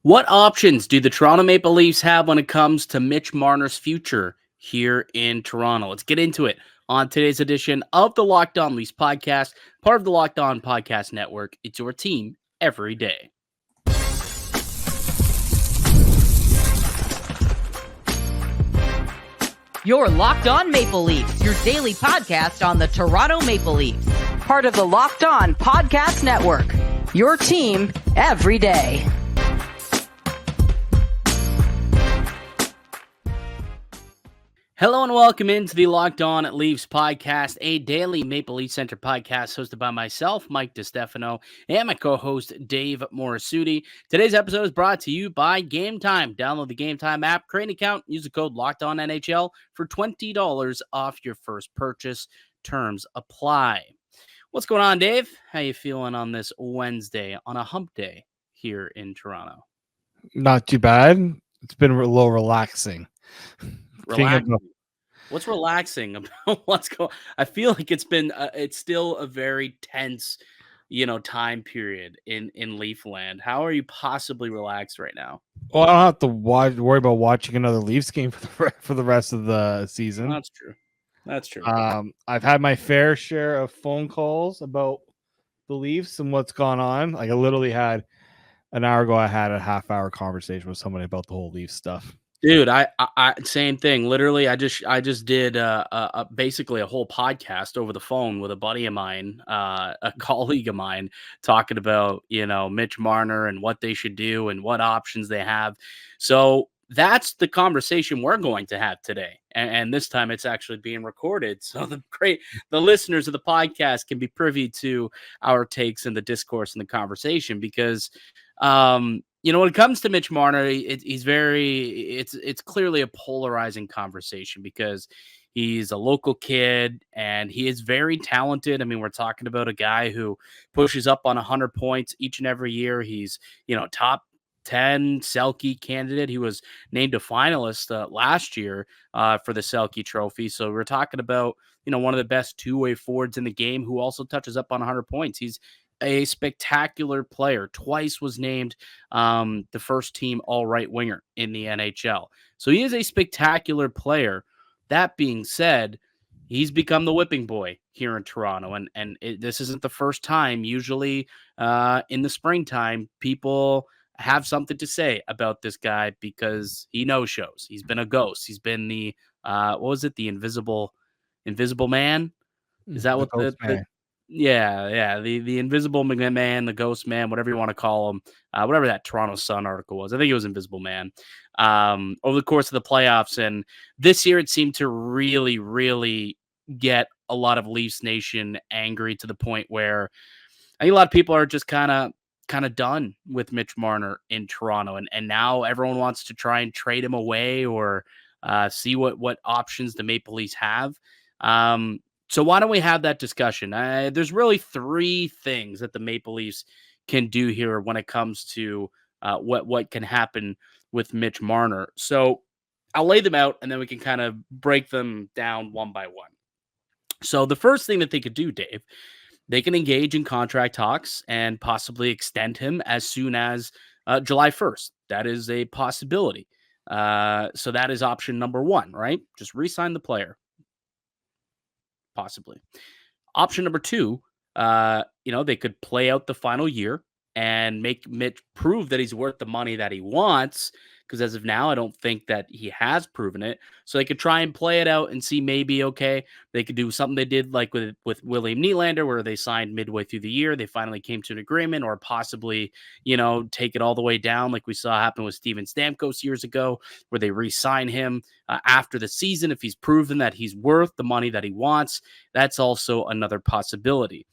What options do the Toronto Maple Leafs have when it comes to Mitch Marner's future here in Toronto? Let's get into it on today's edition of the Locked On Leafs podcast, part of the Locked On Podcast Network. It's your team every day. You're Locked On Maple Leafs, your daily podcast on the Toronto Maple Leafs. Part of the Locked On Podcast Network, your team every day. Hello and welcome into the Locked On Leafs podcast, a daily Maple Leaf Center podcast hosted by myself, Mike DiStefano, and my co-host, Dave Morassutti. Today's episode is brought to you by Game Time. Download the Game Time app, create an account, use the code LOCKEDONNHL for $20 off your first purchase. Terms apply. What's going on, Dave? How you feeling on this Wednesday, on a hump day here in Toronto? Not too bad. It's been a little relaxing. Relaxing. What's relaxing about what's going? I feel like it's still a very tense, time period in Leafland. How are you possibly relaxed right now? Well, I don't have to worry about watching another Leafs game for the rest of the season. That's true. That's true. I've had my fair share of phone calls about the Leafs and what's gone on. Like I literally had an hour ago, I had a half-hour conversation with somebody about the whole Leafs stuff. Dude, I same thing. Literally, I just did basically a whole podcast over the phone with a buddy of mine, a colleague of mine, talking about Mitch Marner and what they should do and what options they have. So that's the conversation we're going to have today, and this time it's actually being recorded, so the listeners of the podcast can be privy to our takes and the discourse and the conversation because. When it comes to Mitch Marner, it's clearly a polarizing conversation because he's a local kid and he is very talented. I mean, we're talking about a guy who pushes up on 100 points each and every year. He's, top 10 Selke candidate. He was named a finalist last year for the Selke Trophy. So we're talking about, one of the best two-way forwards in the game who also touches up on 100 points. He's a spectacular player. Twice was named the first team all right winger in the NHL. So he is a spectacular player. That being said, he's become the whipping boy here in Toronto. And this isn't the first time. Usually in the springtime, people have something to say about this guy because he no-shows. He's been a ghost. He's been the, the invisible man? Is that what the Yeah, the invisible man, the ghost man, whatever you want to call him, whatever that Toronto Sun article was. I think it was Invisible Man. Over the course of the playoffs, and this year it seemed to really, really get a lot of Leafs Nation angry to the point where I think a lot of people are just kind of done with Mitch Marner in Toronto, and now everyone wants to try and trade him away or see what options the Maple Leafs have. So why don't we have that discussion? There's really three things that the Maple Leafs can do here when it comes to what can happen with Mitch Marner. So I'll lay them out, and then we can kind of break them down one by one. So the first thing that they could do, Dave, they can engage in contract talks and possibly extend him as soon as July 1st. That is a possibility. So that is option number one, right? Just re-sign the player. Possibly. Option number two, they could play out the final year and make Mitch prove that he's worth the money that he wants. Because as of now, I don't think that he has proven it. So they could try and play it out and see maybe, okay, they could do something they did like with William Nylander, where they signed midway through the year. They finally came to an agreement, or possibly, take it all the way down like we saw happen with Steven Stamkos years ago, where they re-sign him after the season if he's proven that he's worth the money that he wants. That's also another possibility.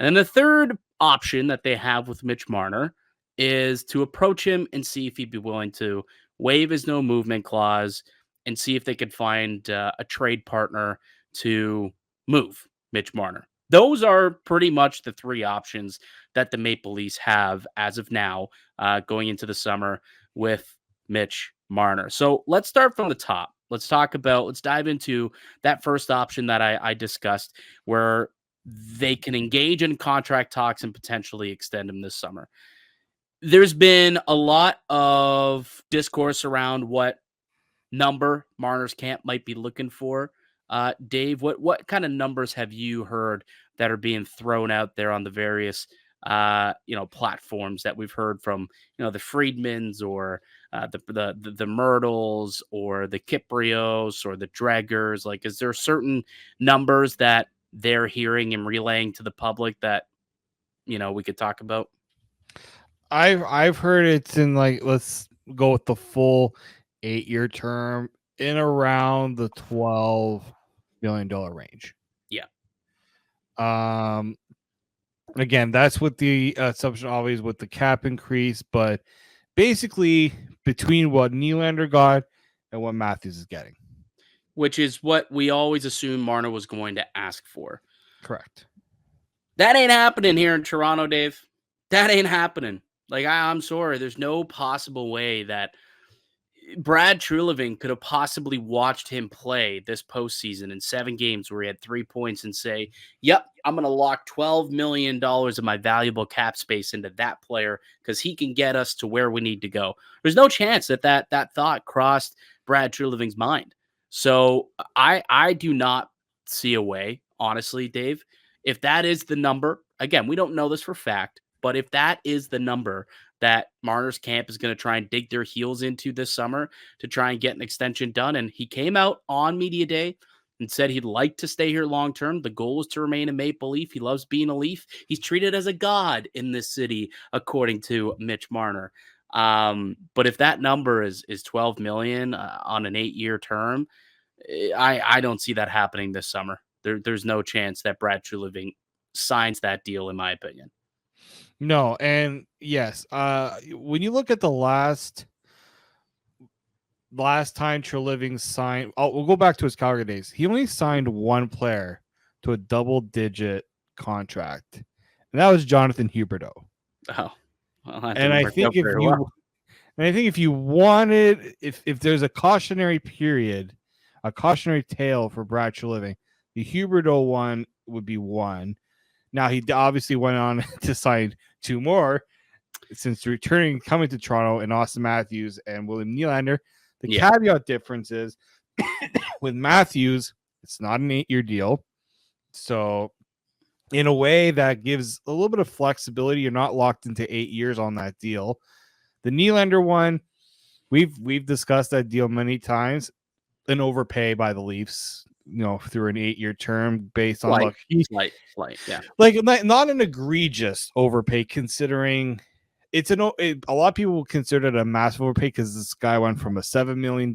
And then the third option that they have with Mitch Marner is to approach him and see if he'd be willing to waive his no movement clause and see if they could find a trade partner to move Mitch Marner. Those are pretty much the three options that the Maple Leafs have as of now going into the summer with Mitch Marner. So let's start from the top. Let's dive into that first option that I discussed, where they can engage in contract talks and potentially extend him this summer. There's been a lot of discourse around what number Marner's camp might be looking for. Dave, what kind of numbers have you heard that are being thrown out there on the various platforms that we've heard from, the Friedmans or the Myrtles or the Kiprios or the Dreggers? Like, is there certain numbers that they're hearing and relaying to the public that we could talk about? I've heard it's in, like, let's go with the full 8-year term, in around the $12 billion range. Yeah. Again, that's with the assumption always with the cap increase, but basically between what Nylander got and what Matthews is getting. Which is what we always assumed Marner was going to ask for. Correct. That ain't happening here in Toronto, Dave. That ain't happening. Like, I'm sorry. There's no possible way that Brad Treliving could have possibly watched him play this postseason in 7 games where he had 3 points and say, yep, I'm going to lock $12 million of my valuable cap space into that player because he can get us to where we need to go. There's no chance that thought crossed Brad Treliving's mind. So I do not see a way, honestly, Dave, if that is the number. Again, we don't know this for fact, but if that is the number that Marner's camp is going to try and dig their heels into this summer to try and get an extension done. And he came out on media day and said he'd like to stay here long term. The goal is to remain a Maple Leaf. He loves being a Leaf. He's treated as a god in this city, according to Mitch Marner. But if that number is 12 million on an 8-year term, I don't see that happening this summer. There's no chance that Brad Treliving signs that deal, in my opinion. No, and yes, when you look at the last time Treliving signed, we'll go back to his Calgary days. He only signed one player to a double-digit contract, and that was Jonathan Huberdeau. Oh, well, and I think if you wanted, if there's a cautionary period, a cautionary tale for Brad Treliving, the Huberdeau one would be one. Now, he obviously went on to sign 2 more since coming to Toronto, and Austin Matthews and William Nylander. The caveat difference is with Matthews, it's not an 8-year deal. So in a way that gives a little bit of flexibility. You're not locked into 8 years on that deal. The Nylander one, we've discussed that deal many times. An overpay by the Leafs, through an 8-year term based on not an egregious overpay, considering a lot of people will consider it a massive overpay because this guy went from a $7 million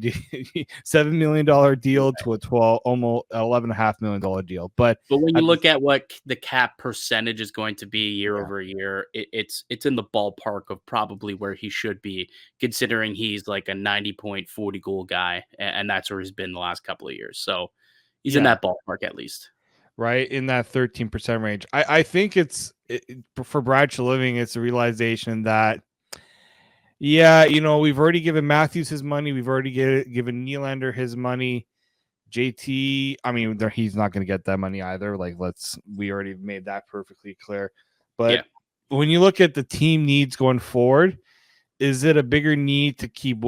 deal to a almost $11.5 million deal. But when you look at what the cap percentage is going to be year over year, it's in the ballpark of probably where he should be, considering he's like a 90-point, 40-goal guy, and that's where he's been the last couple of years. So he's in that ballpark at least. Right, in that 13% range. I think for Brad Treliving, it's a realization that, we've already given Matthews his money. We've already given Nylander his money. JT, I mean, he's not going to get that money either. Like, we already made that perfectly clear. But when you look at the team needs going forward, is it a bigger need to keep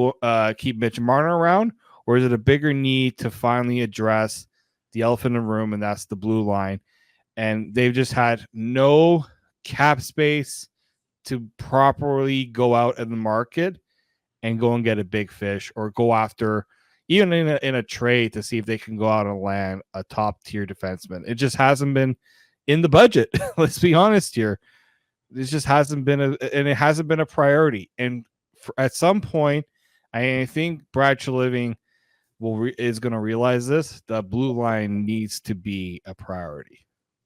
Mitch Marner around, or is it a bigger need to finally address the elephant in the room, and that's the blue line? And they've just had no cap space to properly go out in the market and go and get a big fish, or go after, even in a trade, to see if they can go out and land a top tier defenseman. It just hasn't been in the budget. Let's be honest here. This just hasn't been it hasn't been a priority. And at some point, I think Brad Treliving is going to realize this. The blue line needs to be a priority.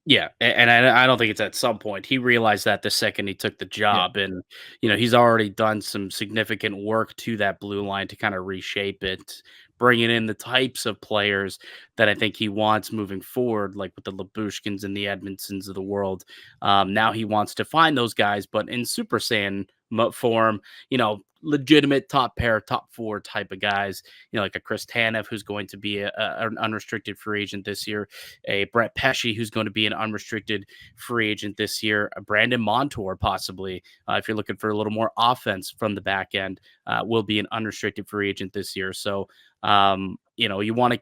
Yeah, and I don't think it's at some point. He realized that the second he took the job, and he's already done some significant work to that blue line to kind of reshape it, bringing in the types of players that I think he wants moving forward, like with the Labushkins and the Edmondsons of the world. Now he wants to find those guys, but in Super Saiyan form, legitimate top pair, top four type of guys, like a Chris Tanev, who's going to be an unrestricted free agent this year, a Brett Pesce, who's going to be an unrestricted free agent this year, a Brandon Montour, possibly, if you're looking for a little more offense from the back end, will be an unrestricted free agent this year. So, you want to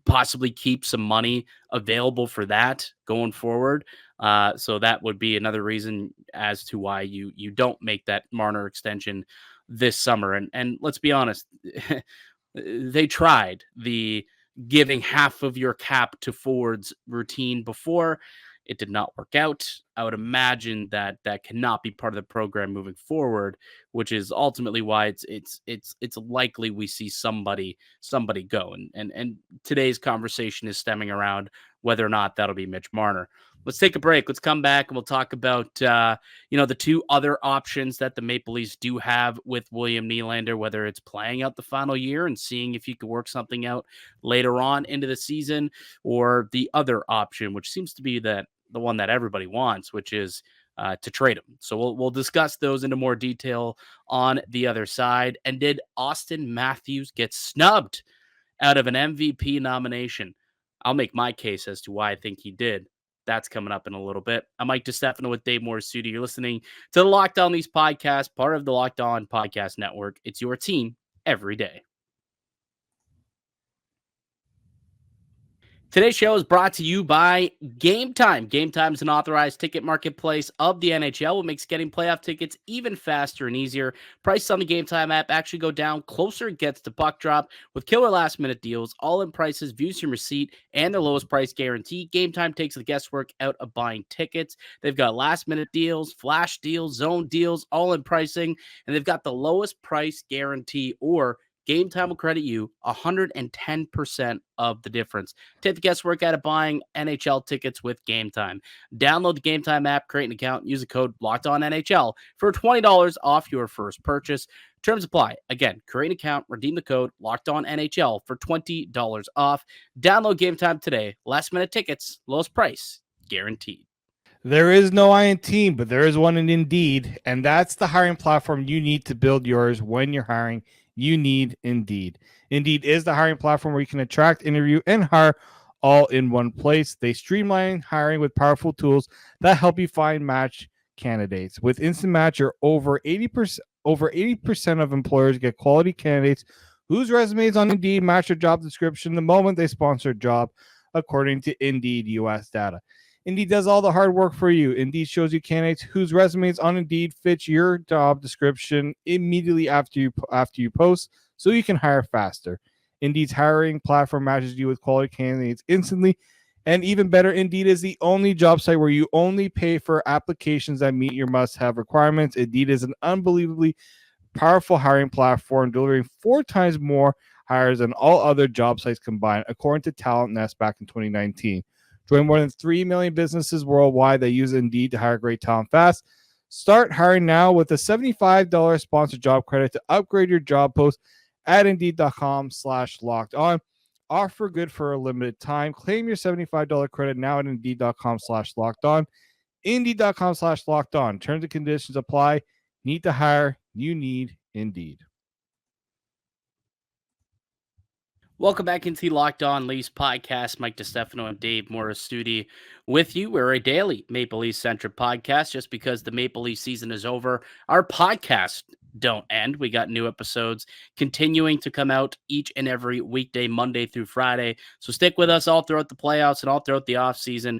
possibly keep some money available for that going forward. So that would be another reason as to why you don't make that Marner extension this summer. And let's be honest, they tried the giving half of your cap to forwards routine before. It did not work out. I would imagine that cannot be part of the program moving forward, which is ultimately why it's likely we see somebody go. And today's conversation is stemming around whether or not that'll be Mitch Marner. Let's take a break. Let's come back and we'll talk about the two other options that the Maple Leafs do have with William Nylander, whether it's playing out the final year and seeing if you could work something out later on into the season, or the other option, which seems to be the one that everybody wants, which is to trade him. So we'll discuss those into more detail on the other side. And did Auston Matthews get snubbed out of an MVP nomination? I'll make my case as to why I think he did. That's coming up in a little bit. I'm Mike DiStefano with Dave Morassutti. You're listening to the Locked On Leafs podcast, part of the Locked On Podcast Network. It's your team every day. Today's show is brought to you by Game Time. Game Time is an authorized ticket marketplace of the NHL, what makes getting playoff tickets even faster and easier. Prices on the Game Time app actually go down closer it gets to puck drop with killer last-minute deals, all-in prices, views from receipt, and the lowest price guarantee. Game Time takes the guesswork out of buying tickets. They've got last-minute deals, flash deals, zone deals, all-in pricing, and they've got the lowest price guarantee, or Game Time will credit you 110% of the difference. Take the guesswork out of buying NHL tickets with Game Time. Download the Game Time app, create an account, use the code LOCKEDONNHL for $20 off your first purchase. Terms apply. Again, create an account, redeem the code LOCKEDONNHL for $20 off. Download Game Time today. Last minute tickets, lowest price, guaranteed. There is no I in team, but there is one in Indeed, and that's the hiring platform you need to build yours. When you're hiring, you need Indeed. Indeed is the hiring platform where you can attract, interview, and hire all in one place. They streamline hiring with powerful tools that help you find match candidates. With Instant Matcher, over 80% of employers get quality candidates whose resumes on Indeed match their job description the moment they sponsor a job, according to Indeed US data. Indeed does all the hard work for you. Indeed shows you candidates whose resumes on Indeed fit your job description immediately after you post, so you can hire faster. Indeed's hiring platform matches you with quality candidates instantly, and even better, Indeed is the only job site where you only pay for applications that meet your must-have requirements. Indeed is an unbelievably powerful hiring platform, delivering 4 times more hires than all other job sites combined, according to Talent Nest back in 2019. Join more than 3 million businesses worldwide that use Indeed to hire great talent fast. Start hiring now with a $75 sponsored job credit to upgrade your job post at Indeed.com/locked-on. Offer good for a limited time. Claim your $75 credit now at Indeed.com/locked-on. Indeed.com/locked-on. Terms and conditions apply. Need to hire. You need Indeed. Welcome back into the Locked On Leafs podcast. Mike DiStefano and Dave Morassutti with you. We're a daily Maple Leafs centric podcast. Just because the Maple Leafs season is over, our podcast don't end. We got new episodes continuing to come out each and every weekday, Monday through Friday. So stick with us all throughout the playoffs and all throughout the offseason.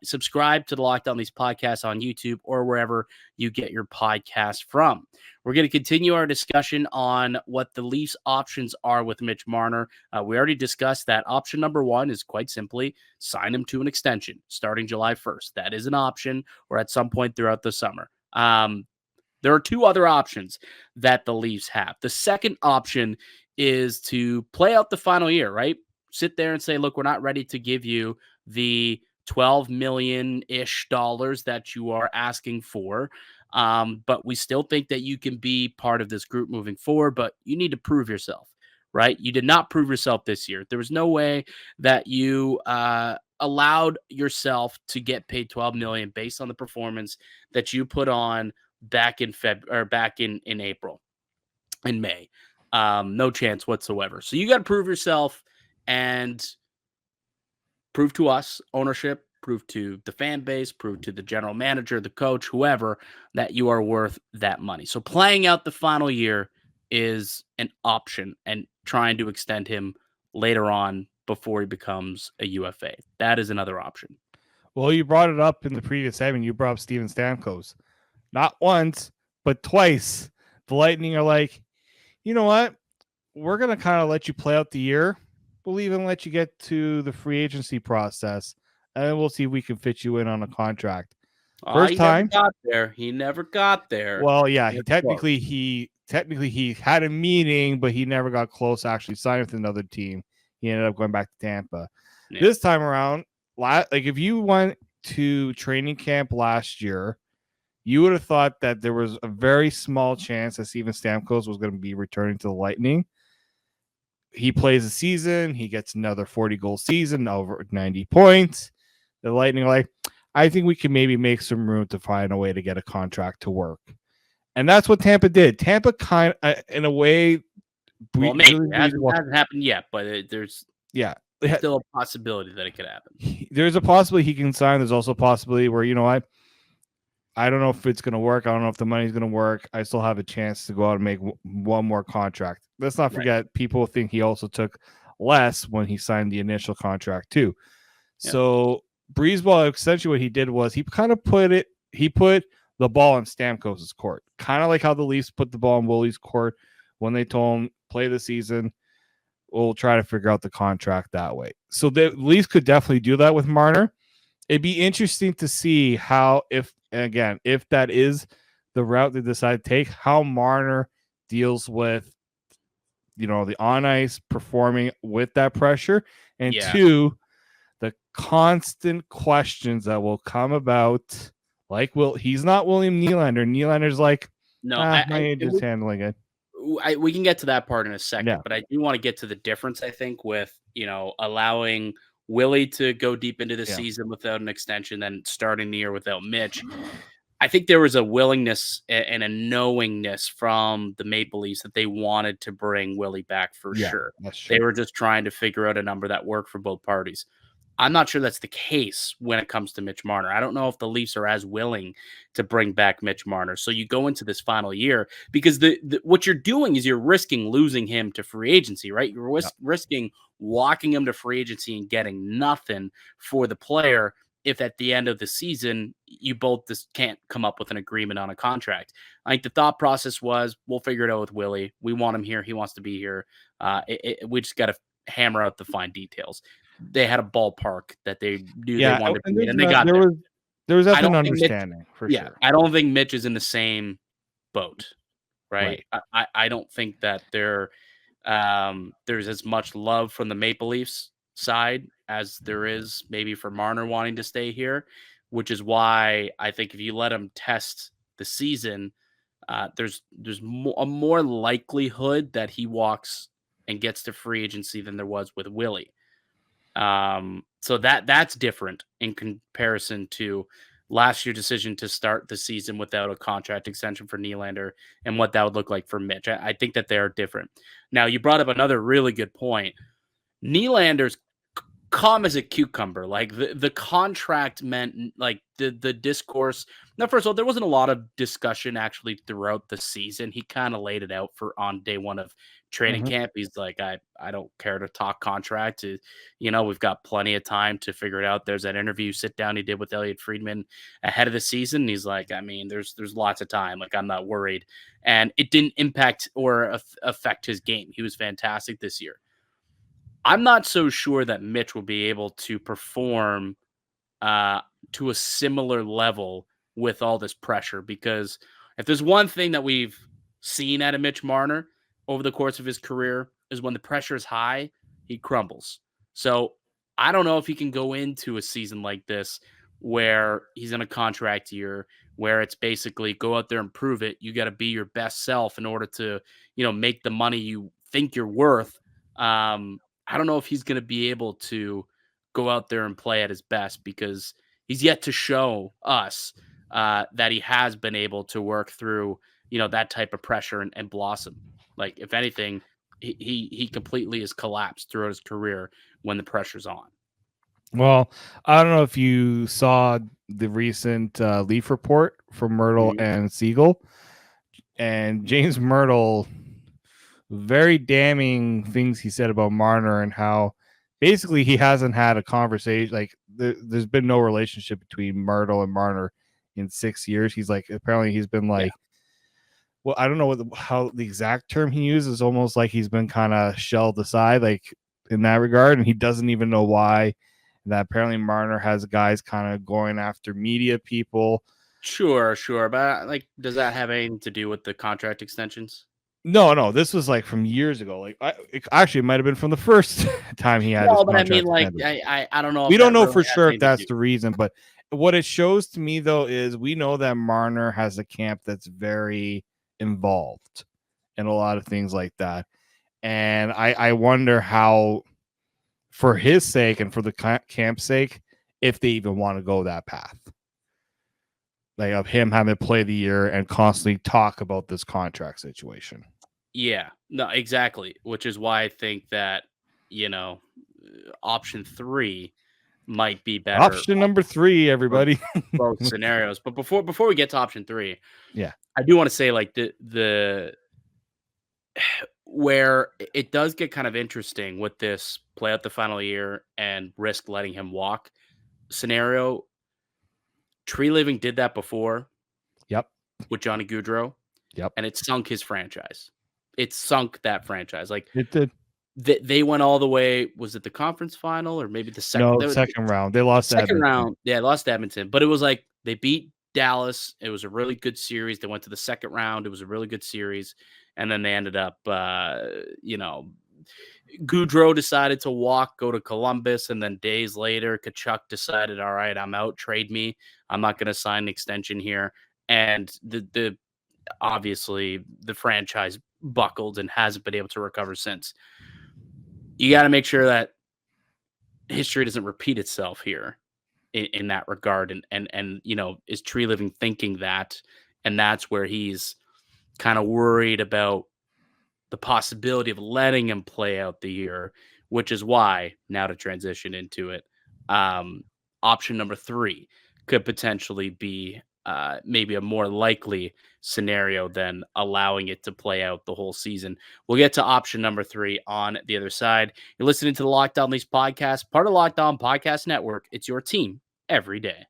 Subscribe to the Locked On Leafs podcast on YouTube or wherever you get your podcast from. We're going to continue our discussion on what the Leafs options are with Mitch Marner. We already discussed that option number one is quite simply sign him to an extension starting July 1st. That is an option, or at some point throughout the summer. There are 2 other options that the Leafs have. The second option is to play out the final year, right? Sit there and say, look, we're not ready to give you the $12 million-ish that you are asking for. But we still think that you can be part of this group moving forward, but you need to prove yourself, right? You did not prove yourself this year. There was no way that you allowed yourself to get paid $12 million based on the performance that you put on back in April. in May. No chance whatsoever. So you got to prove yourself and prove to us, ownership, prove to the fan base, prove to the general manager, the coach, whoever, that you are worth that money. So playing out the final year is an option, and trying to extend him later on before he becomes a UFA. That is another option. Well, you brought it up in the previous segment. You brought up Steven Stamkos. Not once, but twice. The Lightning are like, you know what? We're going to kind of let you play out the year. We'll even let you get to the free agency process, and then we'll see if we can fit you in on a contract. First He time. never got there. He never got there. Well, yeah, he technically he had a meeting, but he never got close to actually signing with another team. He ended up going back to Tampa. Yeah. This time around, like if you went to training camp last year, you would have thought that there was a very small chance that Steven Stamkos was going to be returning to the Lightning. He plays a season. He gets another 40-goal season, over 90 points. The Lightning are like, I think we can maybe make some room to find a way to get a contract to work. And that's what Tampa did. Tampa kind of, in a way, well, maybe it hasn't happened yet, but there's still a possibility that it could happen. There's a possibility he can sign. There's also a possibility where, you know what, I don't know if it's going to work. I don't know if the money's going to work. I still have a chance to go out and make one more contract. Let's not forget, people think he also took less when he signed the initial contract too. Yeah. So Breezeball, essentially what he did was he kind of put the ball in Stamkos' court, kind of like how the Leafs put the ball in Willie's court when they told him, play the season. We'll try to figure out the contract that way. So the Leafs could definitely do that with Marner. It'd be interesting to see how, if that is the route they decide to take, how Marner deals with, the on ice performing with that pressure, and two, the constant questions that will come about. Like, he's not William Nylander. Nylander's like, no, my agent's handling it. We can get to that part in a second, but I do want to get to the difference, I think, with, allowing Willie to go deep into the season without an extension, then starting the year without Mitch. I think there was a willingness and a knowingness from the Maple Leafs that they wanted to bring Willie back for sure. They were just trying to figure out a number that worked for both parties. I'm not sure that's the case when it comes to Mitch Marner. I don't know if the Leafs are as willing to bring back Mitch Marner. So you go into this final year because what you're doing is you're risking losing him to free agency, right? You're risking walking him to free agency and getting nothing for the player if at the end of the season you both just can't come up with an agreement on a contract. I think the thought process was, we'll figure it out with Willie. We want him here. He wants to be here. We just got to hammer out the fine details. They had a ballpark that they knew they wanted to be in, and they got there. There was definitely an understanding for sure. I don't think Mitch is in the same boat, right? I don't think that there's as much love from the Maple Leafs side as there is maybe for Marner wanting to stay here, which is why I think if you let him test the season, there's a more likelihood that he walks and gets to free agency than there was with Willie. So that's different in comparison to last year's decision to start the season without a contract extension for Nylander and what that would look like for Mitch. I think that they are different. Now, you brought up another really good point. Nylander's calm as a cucumber. Like the contract meant, like the discourse. Now, first of all, there wasn't a lot of discussion actually throughout the season. He kind of laid it out on day one of training camp. He's like, I don't care to talk contract. We've got plenty of time to figure it out. There's that interview sit down he did with Elliot Friedman ahead of the season. He's like, I mean, there's lots of time. Like, I'm not worried. And it didn't impact or affect his game. He was fantastic this year. I'm not so sure that Mitch will be able to perform to a similar level with all this pressure, because if there's one thing that we've seen out of Mitch Marner over the course of his career is when the pressure is high, he crumbles. So I don't know if he can go into a season like this where he's in a contract year where it's basically go out there and prove it. You got to be your best self in order to, make the money you think you're worth. I don't know if he's going to be able to go out there and play at his best, because he's yet to show us that he has been able to work through, that type of pressure and blossom. Like, if anything, he completely has collapsed throughout his career when the pressure's on. Well, I don't know if you saw the recent Leaf report from Myrtle and Siegel, and James Myrtle, very damning things he said about Marner and how basically he hasn't had a conversation. Like there's been no relationship between Myrtle and Marner in 6 years. He's like, apparently he's been like, well, I don't know how the exact term he uses, almost like he's been kind of shelled aside, like in that regard, and he doesn't even know why. That apparently Marner has guys kind of going after media people. Sure, but like, does that have anything to do with the contract extensions? No, this was like from years ago. Like, actually, it might have been from the first time he had. No, but I mean, like, I don't know. We don't know for sure if that's the reason, but what it shows to me though is we know that Marner has a camp that's very involved in a lot of things like that, and I wonder how, for his sake and for the camp's sake, if they even want to go that path, like of him having to play the year and constantly talk about this contract situation. Yeah, no, exactly. Which is why I think that, option 3 might be better. Option number 3, everybody. Both scenarios. But before we get to option 3, yeah, I do want to say, like, the where it does get kind of interesting with this play out the final year and risk letting him walk scenario. Treliving did that before. Yep. With Johnny Gaudreau. Yep. And it sunk his franchise. It sunk that franchise. Like, it did. They went all the way. Was it the conference final or maybe the second? No, second round. They lost second round. Yeah, lost to Edmonton. But it was like they beat Dallas. It was a really good series. They went to the second round. It was a really good series. And then they ended up, Gaudreau decided to walk, go to Columbus, and then days later, Tkachuk decided, all right, I'm out, trade me. I'm not going to sign an extension here. And the obviously the franchise buckled and hasn't been able to recover since. You got to make sure that history doesn't repeat itself here in that regard. And is Treliving thinking that? And that's where he's kind of worried about the possibility of letting him play out the year, which is why, now to transition into it, option number 3 could potentially be maybe a more likely scenario than allowing it to play out the whole season. We'll get to option number 3 on the other side. You're listening to the Locked On Leafs podcast, part of Locked On Podcast Network. It's your team every day.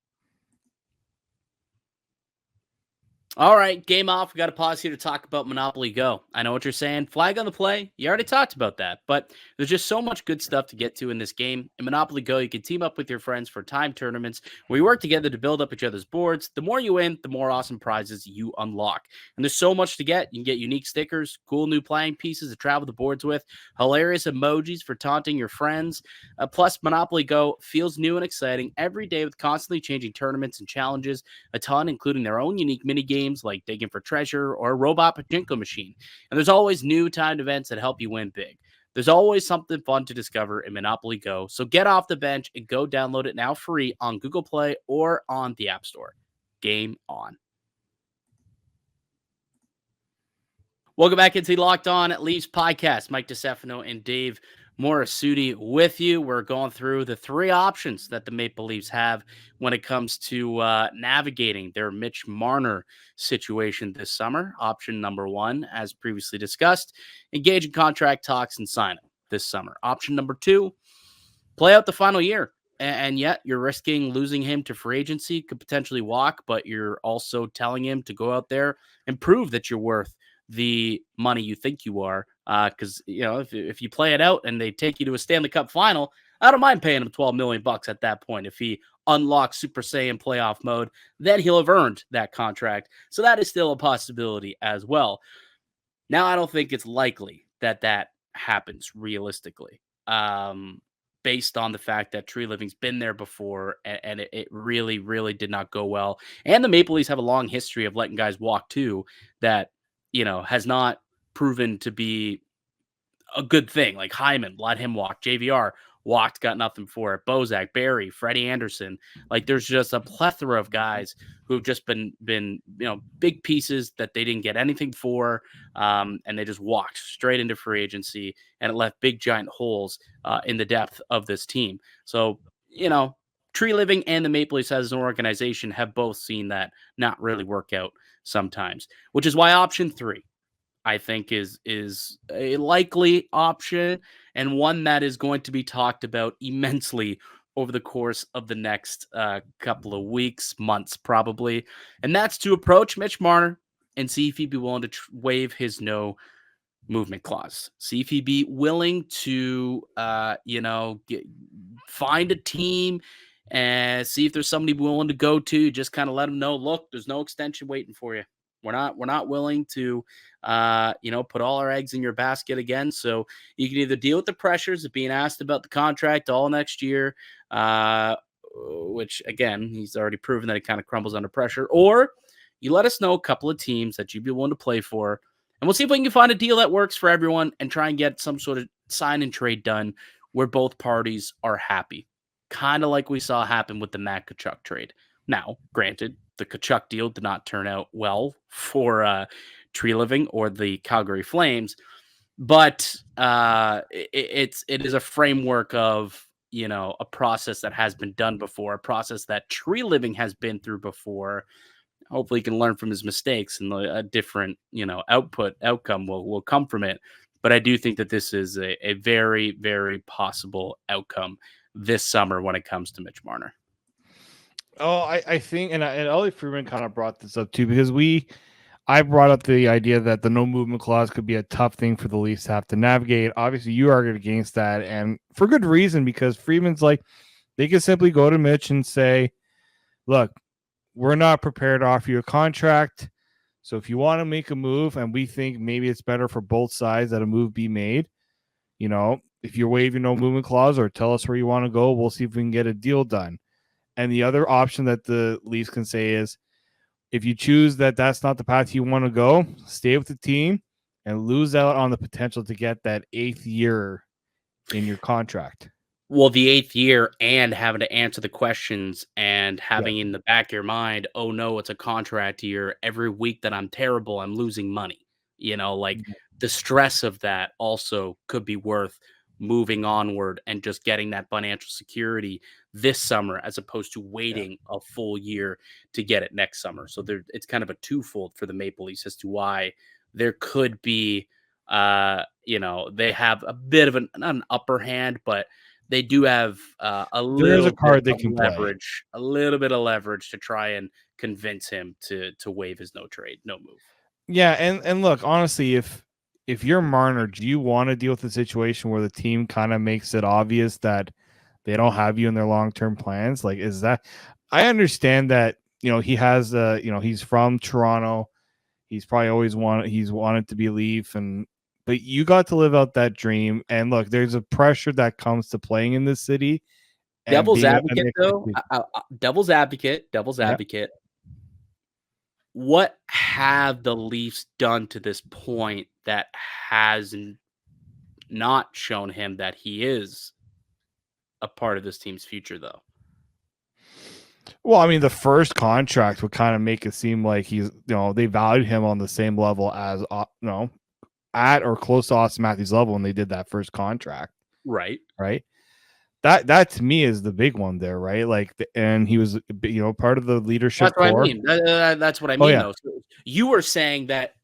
All right, game off. We got to pause here to talk about Monopoly Go. I know what you're saying. Flag on the play. You already talked about that, but there's just so much good stuff to get to in this game. In Monopoly Go, you can team up with your friends for timed tournaments where you work together to build up each other's boards. The more you win, the more awesome prizes you unlock. And there's so much to get. You can get unique stickers, cool new playing pieces to travel the boards with, hilarious emojis for taunting your friends. Plus, Monopoly Go feels new and exciting every day with constantly changing tournaments and challenges, a ton, including their own unique mini games like digging for treasure or a robot pachinko machine. And there's always new timed events that help you win big. There's always something fun to discover in Monopoly Go. So get off the bench and go download it now free on Google Play or on the App Store. Game on. Welcome back into the Locked On Leafs podcast. Mike DiStefano and Dave Morassutti with you. We're going through the 3 options that the Maple Leafs have when it comes to navigating their Mitch Marner situation this summer. Option number 1, as previously discussed, engage in contract talks and sign him this summer. Option number 2, play out the final year. And yet you're risking losing him to free agency, could potentially walk, but you're also telling him to go out there and prove that you're worth the money you think you are. Because, if you play it out and they take you to a Stanley Cup final, I don't mind paying him $12 million at that point. If he unlocks Super Saiyan playoff mode, then he'll have earned that contract. So that is still a possibility as well. Now, I don't think it's likely that happens realistically. Based on the fact that Treliving's been there before and it really, really did not go well. And the Maple Leafs have a long history of letting guys walk too that, has not proven to be a good thing. Like Hyman, let him walk. JVR, walked, got nothing for it. Bozak, Barry, Freddie Anderson. Like there's just a plethora of guys who've just been big pieces that they didn't get anything for, and they just walked straight into free agency, and it left big giant holes in the depth of this team. So Tree Living and the Maple Leafs as an organization have both seen that not really work out sometimes, which is why option 3 I think is a likely option, and one that is going to be talked about immensely over the course of the next couple of weeks, months probably. And that's to approach Mitch Marner and see if he'd be willing to waive his no movement clause. See if he'd be willing to find a team and see if there's somebody willing to go to. Just kind of let them know, look, there's no extension waiting for you. We're not willing to put all our eggs in your basket again. So you can either deal with the pressures of being asked about the contract all next year, which again, he's already proven that he kind of crumbles under pressure, or you let us know a couple of teams that you'd be willing to play for, and we'll see if we can find a deal that works for everyone and try and get some sort of sign and trade done where both parties are happy. Kind of like we saw happen with the Matt Tkachuk trade. Now, granted, the Tkachuk deal did not turn out well for Tree Living or the Calgary Flames, but it is a framework of a process that has been done before, a process that Tree Living has been through before. Hopefully, he can learn from his mistakes, and a different outcome will come from it. But I do think that this is a very, very possible outcome this summer when it comes to Mitch Marner. Oh, I think, and Ellie Freeman kind of brought this up too, because I brought up the idea that the no movement clause could be a tough thing for the Leafs to have to navigate. Obviously, you argued against that, and for good reason, because Freeman's like, they could simply go to Mitch and say, look, we're not prepared to offer you a contract. So if you want to make a move, and we think maybe it's better for both sides that a move be made, if you're waiving no movement clause, or tell us where you want to go, we'll see if we can get a deal done. And the other option that the Leafs can say is, if you choose that that's not the path you want to go, stay with the team and lose out on the potential to get that 8th year in your contract. Well, the 8th year, and having to answer the questions and having in the back of your mind, oh no, it's a contract year. Every week that I'm terrible, I'm losing money. The stress of that also could be worth moving onward and just getting that financial security this summer, as opposed to waiting a full year to get it next summer. So it's kind of a twofold for the Maple Leafs as to why there could be, they have a bit of an upper hand, but they do have a little bit of leverage to try and convince him to waive his no move. Yeah, and look, honestly, if you're Marner, do you want to deal with a situation where the team kind of makes it obvious that they don't have you in their long-term plans? Like, is that, I understand that, he has he's from Toronto. He's probably always wanted to be a Leaf, but you got to live out that dream. And look, there's a pressure that comes to playing in this city. Devil's advocate, though. Devil's advocate. What have the Leafs done to this point that has not shown him that he is a part of this team's future, though? Well, I mean, the first contract would kind of make it seem like he's, they valued him on the same level as, at or close to Austin Matthews' level when they did that first contract. Right. That to me is the big one there, right? Like, and he was, part of the leadership. That's what I mean. That's what I mean, though. So you were saying that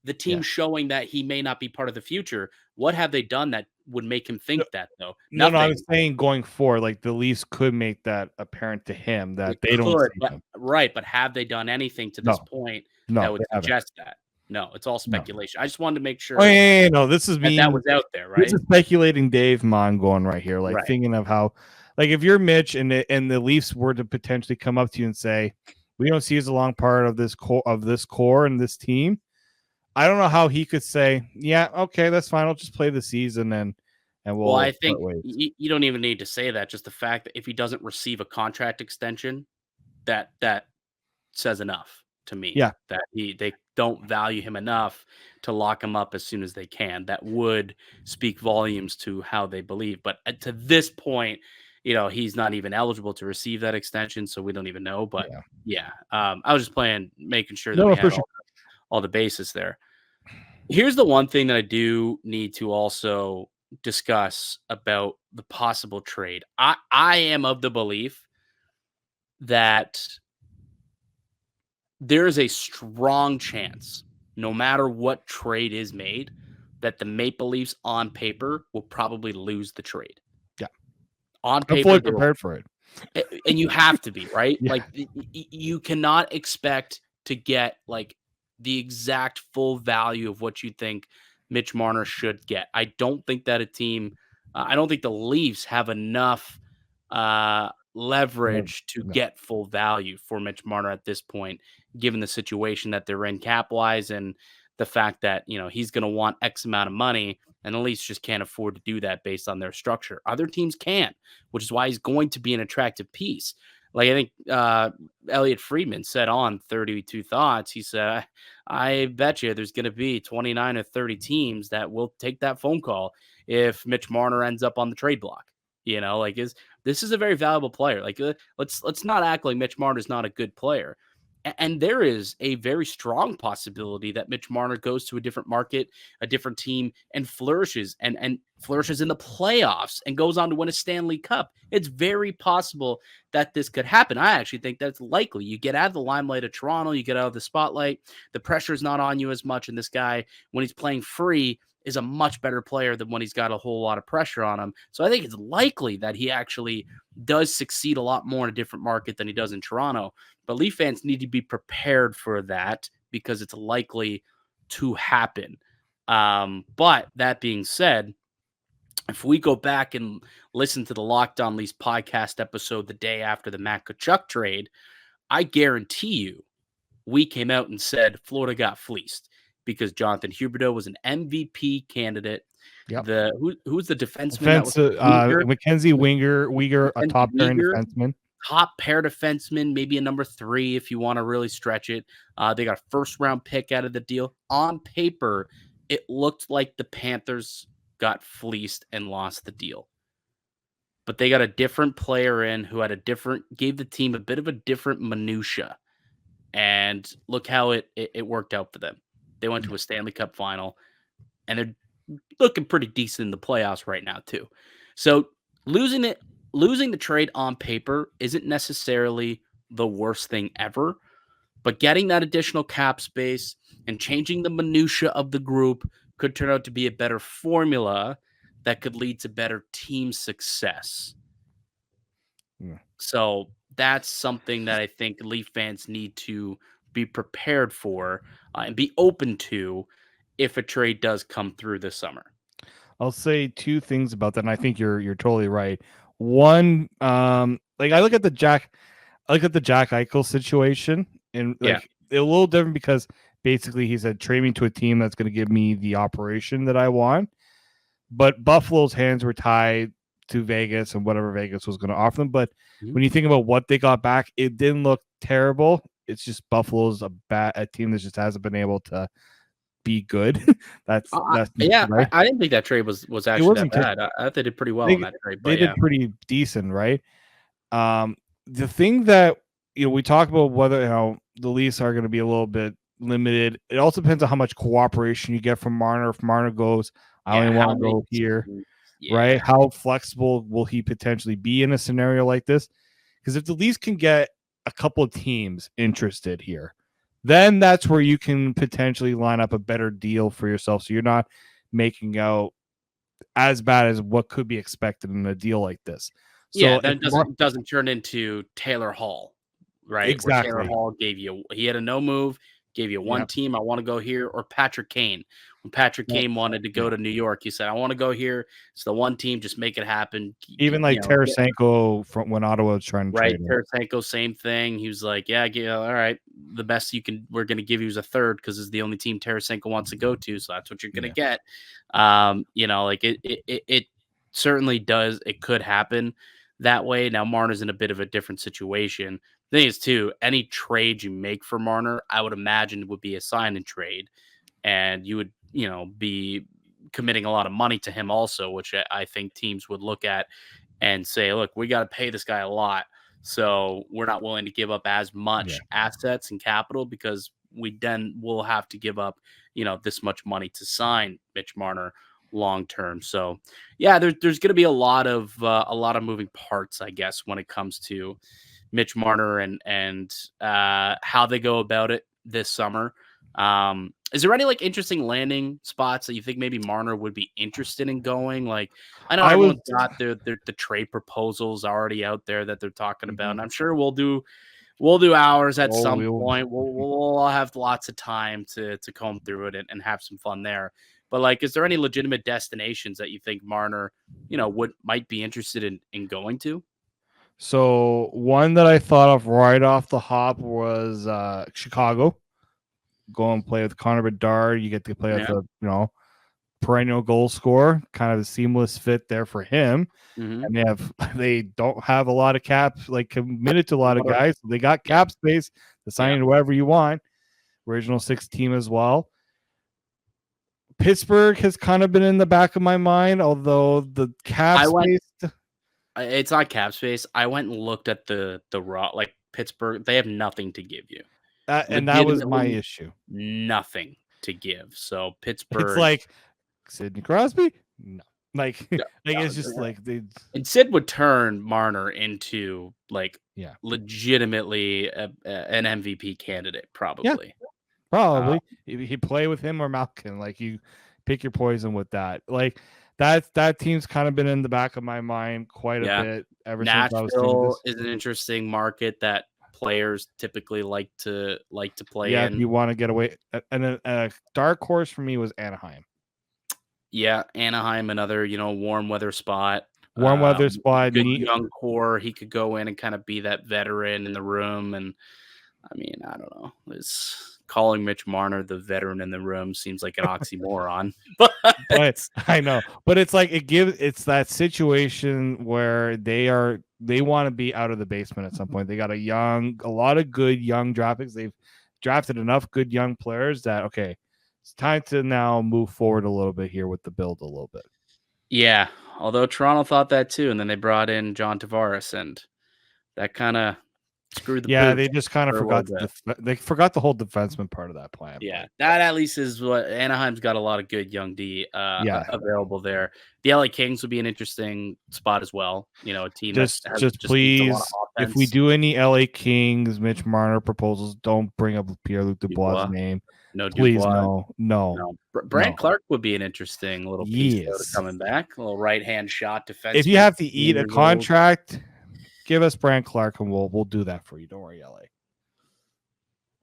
the team showing that he may not be part of the future. What have they done that would make him think that, though? No, I was saying going forward, like the Leafs could make that apparent to him that they don't see him. Right, but have they done anything to this point that would suggest that? No, it's all speculation. I just wanted to make sure. No, this is that was out there, right? This is speculating Dave Mon going right here, like thinking of how, like, if you're Mitch and the Leafs were to potentially come up to you and say, we don't see you as a long part of this core and this team. I don't know how he could say, yeah, okay, that's fine. I'll just play the season and we'll. Well, I think you don't even need to say that. Just the fact that if he doesn't receive a contract extension, that says enough. to me. Yeah. That they don't value him enough to lock him up as soon as they can. That would speak volumes to how they believe. But to this point, he's not even eligible to receive that extension, so we don't even know. But I was just making sure that we No, had for sure. all the bases there. Here's the one thing that I do need to also discuss about the possible trade. I am of the belief that there is a strong chance, no matter what trade is made, that the Maple Leafs on paper will probably lose the trade. Yeah. On I'm paper, fully prepared for it. and you have to be, right? Yeah. Like you cannot expect to get like the exact full value of what you think Mitch Marner should get. I don't think that I don't think the Leafs have enough leverage to No. get full value for Mitch Marner at this point, given the situation that they're in cap wise and the fact that, he's going to want X amount of money and the Leafs just can't afford to do that based on their structure. Other teams can, which is why he's going to be an attractive piece. Like I think Elliot Friedman said on 32 Thoughts, he said, I bet you there's going to be 29 or 30 teams that will take that phone call if Mitch Marner ends up on the trade block. This is a very valuable player. Like let's not act like Mitch Marner is not a good player. And there is a very strong possibility that Mitch Marner goes to a different market, a different team, and flourishes and flourishes in the playoffs and goes on to win a Stanley Cup. It's very possible that this could happen. I actually think that's likely. You get out of the limelight of Toronto, you get out of the spotlight, the pressure is not on you as much. And this guy, when he's playing free, is a much better player than when he's got a whole lot of pressure on him. So I think it's likely that he actually does succeed a lot more in a different market than he does in Toronto. But Leaf fans need to be prepared for that because it's likely to happen. But that being said, if we go back and listen to the Locked On Leafs podcast episode the day after the Matt Tkachuk trade, I guarantee you we came out and said Florida got fleeced because Jonathan Huberdeau was an MVP candidate. Yep. Who's the defenseman? Mackenzie Weegar, a top pairing defenseman. Top pair defenseman, maybe a number 3 if you want to really stretch it. They got a first-round pick out of the deal. On paper, it looked like the Panthers got fleeced and lost the deal. But they got a different player in who gave the team a bit of a different minutia. And look how it worked out for them. They went to a Stanley Cup final, and they're looking pretty decent in the playoffs right now, too. So losing the trade on paper isn't necessarily the worst thing ever, but getting that additional cap space and changing the minutia of the group could turn out to be a better formula that could lead to better team success. Yeah. So that's something that I think Leaf fans need to be prepared for and be open to if a trade does come through this summer. I'll say 2 things about that, and I think you're totally right. One, I look at the Jack Eichel situation, and it's a little different because basically he said trade me to a team that's going to give me the operation that I want. But Buffalo's hands were tied to Vegas and whatever Vegas was going to offer them. But when you think about what they got back, it didn't look terrible. It's just Buffalo's a team that just hasn't been able to be good. that's right? I didn't think that trade was actually that bad. I thought they did pretty well in that trade. They did pretty decent, right? The thing that we talk about whether the Leafs are going to be a little bit limited. It also depends on how much cooperation you get from Marner. If Marner goes, I only want to go here, right? How flexible will he potentially be in a scenario like this? Because if the Leafs can get a couple of teams interested here, then that's where you can potentially line up a better deal for yourself. So you're not making out as bad as what could be expected in a deal like this. So then doesn't turn into Taylor Hall, right? Exactly. Where Taylor Hall he had a no move, gave you one team, I want to go here, or Patrick Kane. When Patrick Kane wanted to go to New York, he said, I want to go here. It's the one team, just make it happen. Even Tarasenko from when Ottawa was trying to trade him. Tarasenko, same thing. He was like, all right, the best we're going to give you is a third because it's the only team Tarasenko wants to go to, so that's what you're going to get. It certainly does. It could happen that way. Now, Marner's in a bit of a different situation, thing is too, any trade you make for Marner, I would imagine would be a sign and trade, and you would, be committing a lot of money to him also, which I think teams would look at and say, look, we got to pay this guy a lot. So we're not willing to give up as Yeah. much assets and capital because we then will have to give up, this much money to sign Mitch Marner long term. So yeah, there's going to be a lot of moving parts, I guess, when it comes to Mitch Marner and how they go about it this summer. Is there any like interesting landing spots that you think maybe Marner would be interested in going? Like, I know I would. everyone's got the trade proposals already out there that they're talking about, and I'm sure we'll do hours at Oh, some point. We'll all have lots of time to comb through it and have some fun there. But like, is there any legitimate destinations that you think Marner, might be interested in going to? So one that I thought of right off the hop was Chicago. Go and play with Connor Bedard. You get to play with a perennial goal scorer. Kind of a seamless fit there for him. Mm-hmm. And they don't have a lot of caps, like committed to a lot of guys. So they got cap space to sign into whatever you want. Original 6 team as well. Pittsburgh has kind of been in the back of my mind, although the cap space. It's not cap space. I went and looked at the raw, like Pittsburgh. They have nothing to give you, and that was my issue. Nothing to give. So Pittsburgh, it's like Sidney Crosby. No, it's just like they. And Sid would turn Marner into legitimately an MVP candidate, probably. Yeah, probably. He'd play with him or Malkin. Like, you pick your poison with that. Like, that team's kind of been in the back of my mind quite a bit ever since I was thinking Nashville is an interesting market that players typically like to play in. If you want to get away. And a dark horse for me was Anaheim. Yeah, Anaheim, another warm weather spot. Good young core. He could go in and kind of be that veteran in the room. And I mean, I don't know. Calling Mitch Marner the veteran in the room seems like an oxymoron. but I know. But it's like it's that situation where they want to be out of the basement at some point. They got a lot of good young draft picks. They've drafted enough good young players that it's time to now move forward a little bit here with the build a little bit. Yeah, although Toronto thought that too, and then they brought in John Tavares, and that kind of screwed the boots. They just kind of forgot the whole defenseman part of that plan. Yeah, that at least is what Anaheim's got a lot of good young D available there. The LA Kings would be an interesting spot as well. A team just please, if we do any LA Kings Mitch Marner proposals, don't bring up Pierre-Luc Dubois' name. No, please, Dubois. No. Brant Clark would be an interesting little piece coming back. A little right-hand shot defense. If you have to eat a contract, give us Brant Clark and we'll do that for you. Don't worry, LA.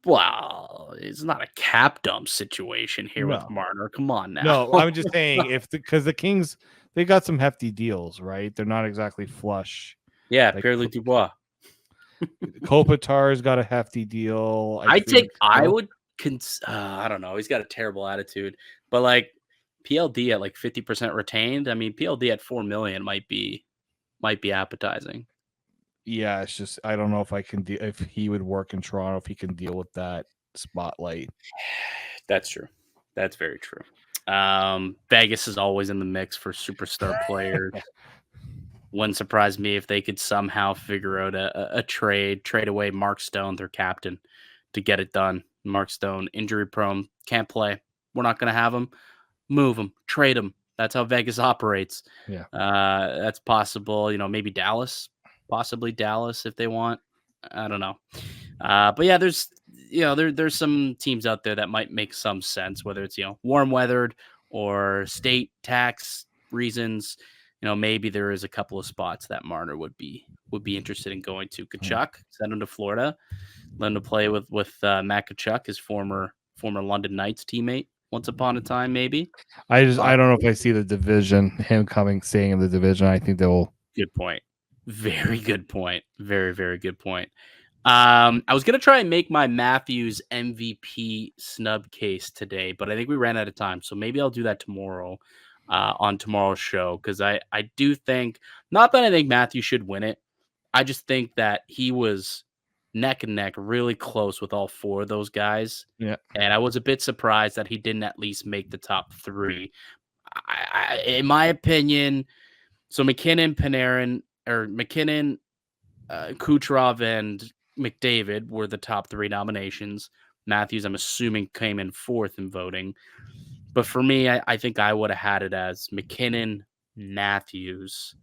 Well, it's not a cap dump situation here with Marner. Come on now. No, I'm just saying because the Kings, they got some hefty deals, right? They're not exactly flush. Yeah, Pierre-Luc Dubois. Kopitar's got a hefty deal. I would. I don't know. He's got a terrible attitude, but like PLD at like 50% retained. I mean, PLD at $4 million might be appetizing. Yeah, it's just I don't know if if he would work in Toronto, if he can deal with that spotlight. That's true. That's very true. Vegas is always in the mix for superstar players. Wouldn't surprise me if they could somehow figure out a trade away Mark Stone, their captain, to get it done. Mark Stone, injury prone, can't play. We're not going to have him. Move him, trade him. That's how Vegas operates. Yeah. That's possible. Maybe Dallas, possibly Dallas if they want. I don't know. But yeah, there's some teams out there that might make some sense, whether it's, warm weathered or state tax reasons. Maybe there is a couple of spots that Marner would be interested in going to. Tkachuk, send him to Florida. Let him to play with Matt Tkachuk, his former London Knights teammate once upon a time, maybe. I don't know if I see the division, him staying in the division. I think they will. Good point. Very good point. Very, very good point. I was going to try and make my Matthews MVP snub case today, but I think we ran out of time. So maybe I'll do that tomorrow on tomorrow's show, because I do think, not that I think Matthews should win it. I just think that he was neck and neck, really close with all 4 of those guys. Yeah. And I was a bit surprised that he didn't at least make the top 3. In my opinion, so McKinnon, Panarin, or McKinnon, Kucherov, and McDavid were the top 3 nominations. Matthews, I'm assuming, came in 4th in voting. But for me, I think I would have had it as McKinnon, Matthews,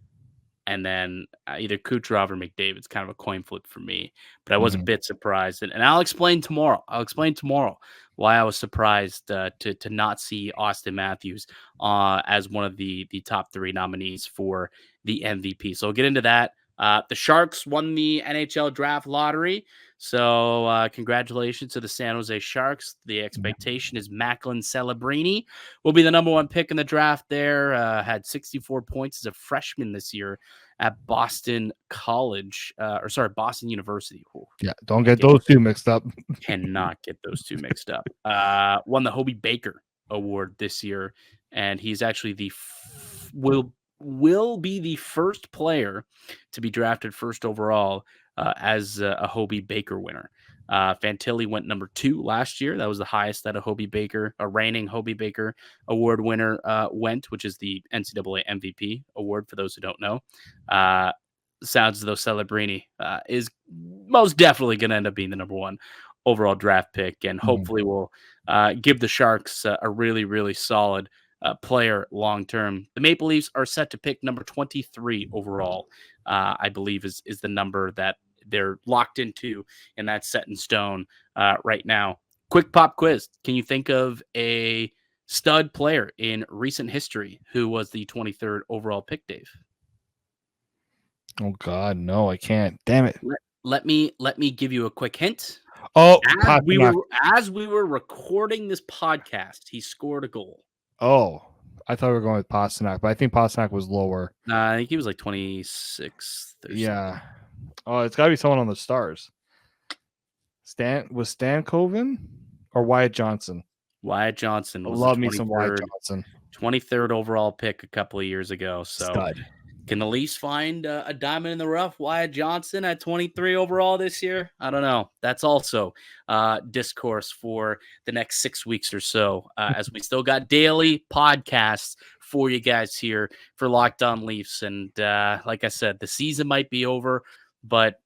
and then either Kucherov or McDavid. It's kind of a coin flip for me. But I was a bit surprised. And I'll explain tomorrow. Why I was surprised to not see Austin Matthews as one of the top 3 nominees for the MVP. So we'll get into that. The Sharks won the NHL draft lottery. So congratulations to the San Jose Sharks. The expectation is Macklin Celebrini will be the number 1 pick in the draft there. Had 64 points as a freshman this year at Boston University. Ooh, yeah, don't get those 2 mixed up. Cannot get those 2 mixed up. Won the Hobey Baker Award this year, and he's actually will be the first player to be drafted first overall as a Hobey Baker winner. Fantilli went number 2 last year. That was the highest that a reigning Hobey Baker Award winner went, which is the NCAA MVP award for those who don't know. Sounds as though Celebrini is most definitely going to end up being the number 1 overall draft pick, and hopefully will give the Sharks a really, really solid player long term. The Maple Leafs are set to pick number 23 overall. I believe is the number that they're locked into, and that's set in stone right now. Quick pop quiz. Can you think of a stud player in recent history who was the 23rd overall pick, Dave? Oh God, no, I can't. Damn it. Let me give you a quick hint. Oh, as we were recording this podcast, he scored a goal. Oh, I thought we were going with Pasternak, but I think Pasternak was lower. I think he was like 26th. Yeah. Oh, it's got to be someone on the Stars. Stan Coven or Wyatt Johnson? Wyatt Johnson. I love me some Wyatt Johnson. 23rd overall pick a couple of years ago. So stud. Can the Leafs find a diamond in the rough, Wyatt Johnson, at 23 overall this year? I don't know. That's also discourse for the next 6 weeks or so, as we still got daily podcasts for you guys here for Locked On Leafs. And like I said, the season might be over, but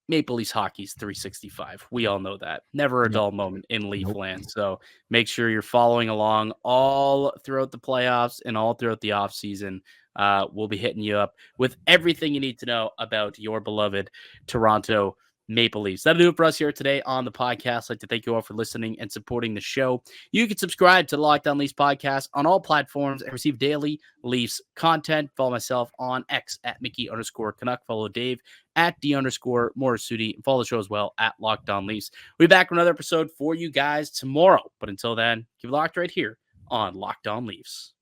Maple Leafs hockey's 365. We all know that. Never a dull moment in Leafland. So make sure you're following along all throughout the playoffs and all throughout the offseason. We'll be hitting you up with everything you need to know about your beloved Toronto Maple Leafs. That'll do it for us here today on the podcast. I'd like to thank you all for listening and supporting the show. You can subscribe to the Locked On Leafs podcast on all platforms and receive daily Leafs content. Follow myself on X at Mickey_Canuck. Follow Dave at D_Morassutti. Follow the show as well at Locked On Leafs. We'll be back with another episode for you guys tomorrow. But until then, keep it locked right here on Locked On Leafs.